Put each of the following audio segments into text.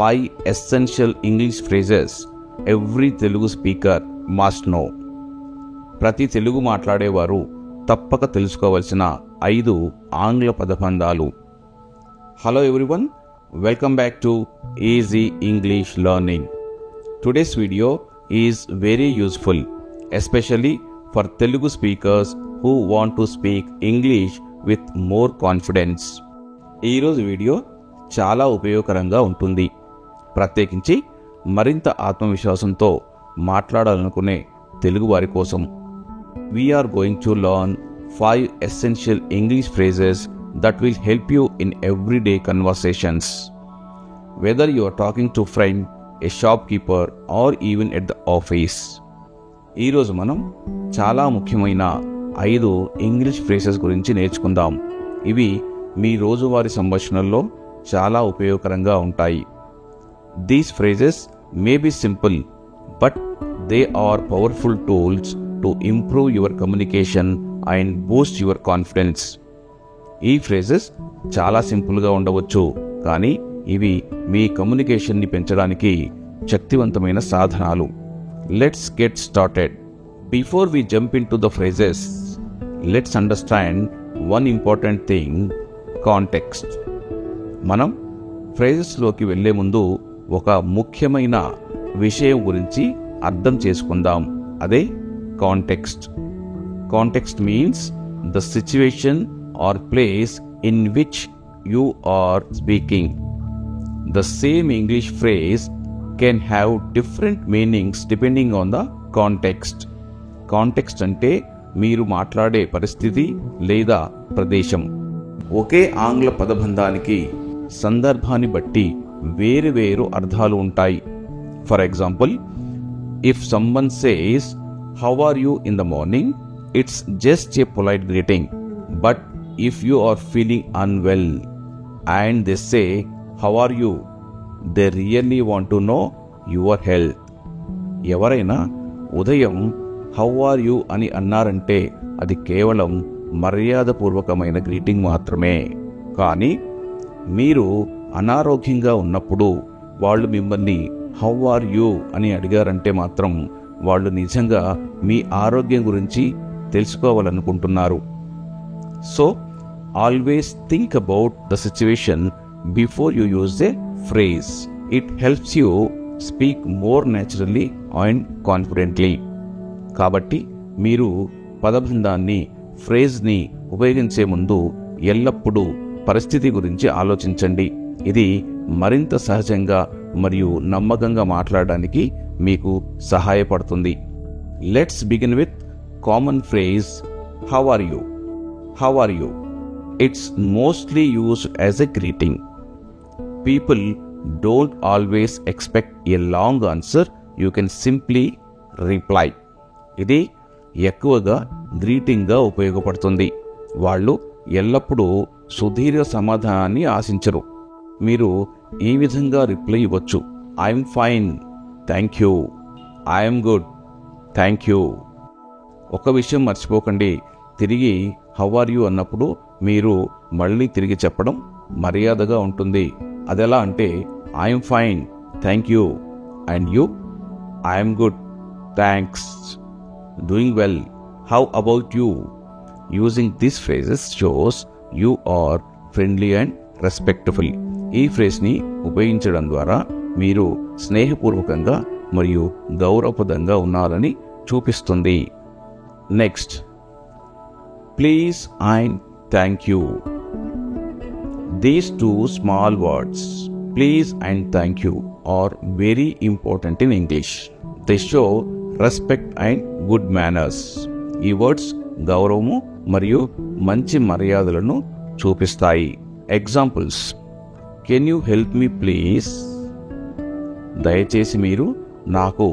5 essential English phrases every Telugu speaker must know. ప్రతి తెలుగు మాట్లాడేవారు తప్పక తెలుసుకోవాల్సిన 5 ఆంగ్ల పదబంధాలు. Hello everyone, welcome back to easy English learning. Today's video is very useful, especially for Telugu speakers who want to speak English with more confidence. ఈరోజు video చాలా ఉపయోగకరంగా ఉంటుంది, ప్రత్యేకించి మరింత ఆత్మవిశ్వాసంతో మాట్లాడాలనుకునే తెలుగు వారి కోసం. We are going to learn 5 essential English phrases that will help you in everyday conversations. Whether you are talking to a friend, a shopkeeper or even at the office. ఈరోజు మనం చాలా ముఖ్యమైన 5 ఇంగ్లీష్ ఫ్రేజెస్ గురించి నేర్చుకుందాం. ఇవి మీ రోజువారీ సంభాషణల్లో చాలా ఉపయోగకరంగా ఉంటాయి. These phrases may be simple, but they are powerful tools to improve your communication and boost your confidence. ఈ ఫ్రేజెస్ చాలా సింపుల్గా ఉండవచ్చు, కానీ ఇవి మీ కమ్యూనికేషన్ని పెంచడానికి శక్తివంతమైన సాధనాలు. Let's get started. Before we jump into the phrases, let's understand one important thing: context. మనం ఫ్రేజెస్లోకి వెళ్లే ముందు ఒక ముఖ్యమైన విషయం గురించి అర్థం చేసుకుందాం. అదే context. Context means the situation or place in which you are speaking. The same English phrase can have different meanings depending on the context. Context అంటే మీరు మాట్లాడే పరిస్థితి లేదా ప్రదేశం. ఒకే ఆంగ్ల పదబంధానికి సందర్భాన్ని బట్టి వేరు అర్థాలు ఉంటాయి. For example, if someone says how are you in the morning, it's just a polite greeting. But if you are feeling unwell and they say how are you, they really want to know your health. ఎవరైనా ఉదయం how are you అని అన్నారంటే అది కేవలం మర్యాదపూర్వకమైన greeting మాత్రమే. కానీ మీరు అనారోగ్యంగా ఉన్నప్పుడు వాళ్ళు మిమ్మల్ని హౌ ఆర్ యూ అని అడిగారంటే మాత్రం వాళ్ళు నిజంగా మీ ఆరోగ్యం గురించి తెలుసుకోవాలనుకుంటున్నారు. So always think about the situation before you use a phrase. It helps you speak more naturally and confidently. కాబట్టి మీరు పదబంధాన్ని, ఫ్రేజ్ని ఉపయోగించే ముందు ఎల్లప్పుడూ పరిస్థితి గురించి ఆలోచించండి. ఇది మరింత సహజంగా మరియు నమ్మకంగా మాట్లాడడానికి మీకు సహాయపడుతుంది. Let's begin with common phrase how are you. How are you? It's mostly used as a greeting. People don't always expect a long answer. You can simply reply. ఇది ఎక్కువగా గ్రీటింగ్గా ఉపయోగపడుతుంది. వాళ్ళు ఎల్లప్పుడూ సుదీర్ఘ సమాధానాన్ని ఆశించరు. మీరు ఈ విధంగా రిప్లై ఇవ్వచ్చు: I'm fine, thank you. I'm good, thank you. ఒక విషయం మర్చిపోకండి, తిరిగి హౌ ఆర్ యూ అన్నప్పుడు మీరు మళ్ళీ తిరిగి చెప్పడం మర్యాదగా ఉంటుంది. అదెలా అంటే I'm fine, thank you, and you, I'm good, thanks, doing well, how about you? Using these phrases shows you are friendly and respectful. ఈ ఫ్రేజ్ని ఉపయోగించడం ద్వారా మీరు స్నేహపూర్వకంగా మరియు గౌరవప్రదంగా ఉన్నారని చూపిస్తుంది. Next, please and thank you. These two small words, please and thank you, are very important in English. They show respect and good manners. ఈ వర్డ్స్ గౌరవము మరియు మంచి మర్యాదలను చూపిస్తాయి. Examples: can you help me please? దయచేసి మీరు నాకు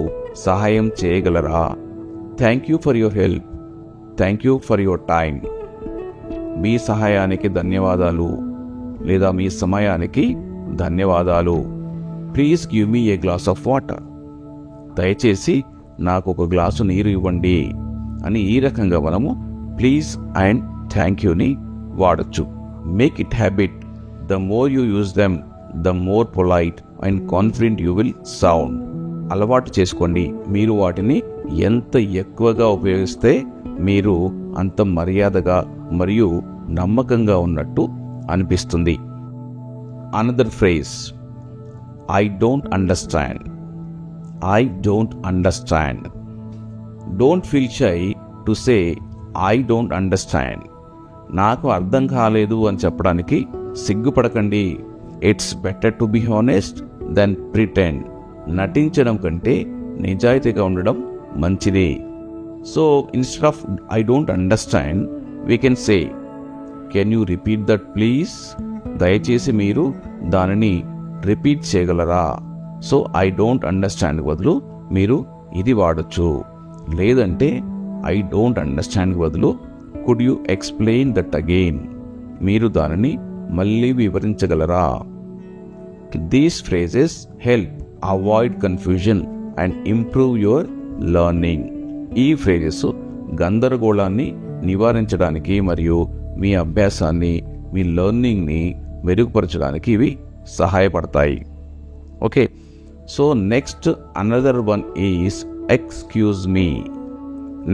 సహాయం చేయగలరా? Thank you for your help. Thank you for your time. మీ సహాయానికి ధన్యవాదాలు లేదా మీ సమయానికి ధన్యవాదాలు. Please give me a glass of water. దయచేసి నాకు ఒక గ్లాసు నీరు ఇవ్వండి అని ఈ రకంగా మనము ప్లీజ్ అండ్ థ్యాంక్ యూని వాడచ్చు. Make it habit. The more you use them, the more polite and confident you will sound. అలవాటు చేసుకోండి. మీరు వాటిని ఎంత ఎక్కువగా ఉపయోగిస్తే మీరు అంత మర్యాదగా మరియు నమ్మకంగా ఉన్నట్టు అనిపిస్తుంది. Another phrase, I don't understand. I don't understand. Don't feel shy to say I don't understand. నాకు అర్థం కాలేదు అని చెప్పడానికి సిగ్గుపడకండి. It's better to be honest then pretend. నటించడం కంటే నిజాయితీగా ఉండడం మంచిది. So instead of I don't understand we can say, can you repeat that please? దయచేసి మీరు దానిని రిపీట్ చేయగలరా? సో ఐ డోంట్ అండర్స్టాండ్ బదులు మీరు ఇది వాడచ్చు. లేదంటే ఐ డోంట్ అండర్స్టాండ్ బదులు could you explain that again? మీరు దానిని మళ్ళీ వివరించగలరా? These phrases help avoid confusion and improve your learning. ఈ ఫ్రేజెస్ గందరగోళాన్ని నివారించడానికి మరియు మీ అభ్యాసాన్ని, మీ లెర్నింగ్ని మెరుగుపరచడానికి ఇవి సహాయపడతాయి. Okay, so next another one is excuse me.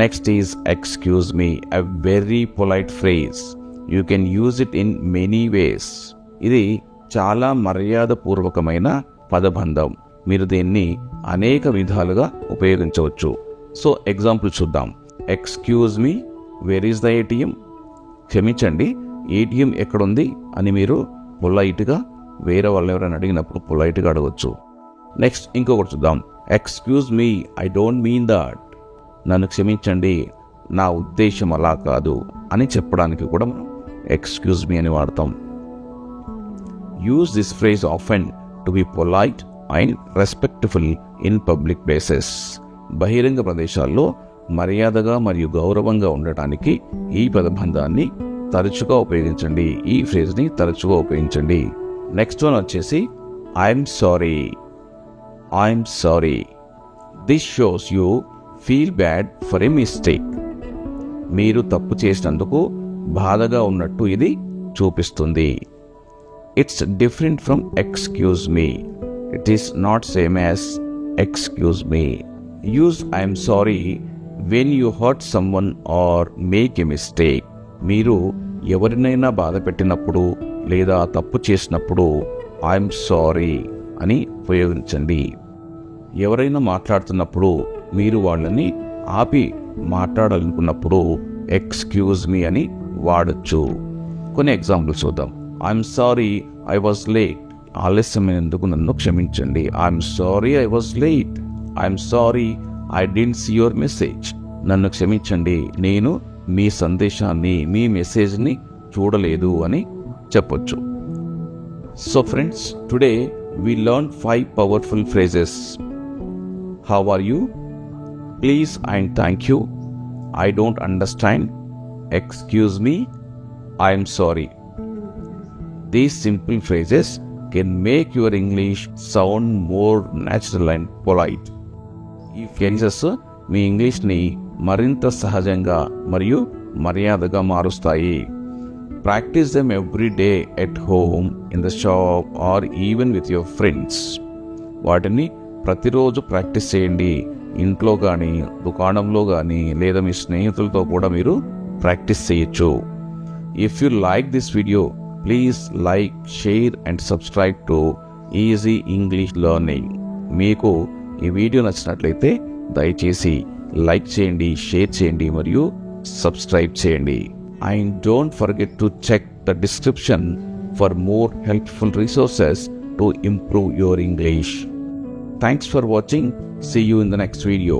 Next is excuse me, a very polite phrase. You can use it in many ways. ఇది చాలా మర్యాదపూర్వకమైన పదబంధం. మీరు దీన్ని అనేక విధాలుగా ఉపయోగించవచ్చు. సో ఎగ్జాంపుల్ చూద్దాం. Excuse me, where is the ATM? క్షమించండి, ఏటీఎం ఎక్కడుంది అని మీరు పొలైట్గా వేరే వాళ్ళు ఎవరైనా అడిగినప్పుడు పొలైట్గా అడగవచ్చు. నెక్స్ట్ ఇంకొకటి చూద్దాం. Excuse me, I don't mean that. నన్ను క్షమించండి, నా ఉద్దేశం అలా కాదు అని చెప్పడానికి కూడా మనం ఎక్స్క్యూజ్ మీ అని వాడతాం. Use this phrase often to be polite and respectful in public places. బహిరంగ ప్రదేశాల్లో మర్యాదగా మరియు గౌరవంగా ఉండటానికి ఈ పదబంధాన్ని తరచుగా ఉపయోగించండి. ఈ ఫ్రేజ్ని తరచుగా ఉపయోగించండి. నెక్స్ట్ వన్ వచ్చేసి I'm sorry. I'm sorry. This shows you feel bad for a mistake. మీరు తప్పు చేసినందుకు బాధగా ఉన్నట్టు ఇది చూపిస్తుంది. It's different from excuse me. It is not same as excuse me. Use I'm sorry when you hurt someone or make a mistake. మీరు ఎవరినైనా బాధ పెట్టినప్పుడు లేదా తప్పు చేసినప్పుడు ఐఎమ్ సారీ అని ఉపయోగించండి. ఎవరైనా మాట్లాడుతున్నప్పుడు మీరు వాళ్ళని ఆపి మాట్లాడాలనుకున్నప్పుడు ఎక్స్క్యూజ్ మీ అని వాడచ్చు. కొన్ని ఎగ్జాంపుల్స్ చూద్దాం. I'm sorry I was late. ఆలస్యమైనందుకు నన్ను క్షమించండి. I'm sorry I was late. I'm sorry I didn't see your message. నన్ను క్షమించండి, నేను మీ సందేశాన్ని, మీ మెసేజ్ని చూడలేదు అని చెప్పొచ్చు. So friends, today we learned 5 powerful phrases. How are you? Please and thank you. I don't understand. Excuse me. I am sorry. These simple phrases can make your English sound more natural and polite. ఈ phrases మీ ఇంగ్లీష్ని మరింత సహజంగా మరియు మర్యాదగా మారుస్తాయి. Practice them every day at home, in the shop or even with your friends. వాటిని ప్రతిరోజు practice చేయండి. ఇంట్లో కానీ, దుకాణంలో కానీ, లేదా మీ స్నేహితులతో కూడా మీరు ప్రాక్టీస్ చేయొచ్చు. If you like this video, please like, share and subscribe to Easy English Learning. మీకు ఈ వీడియో నచ్చినట్లయితే దయచేసి లైక్ చేయండి, షేర్ చేయండి మరియు సబ్స్క్రైబ్ చేయండి. And don't forget to check the description for more helpful resources to improve your English. Thanks for watching. See you in the next video.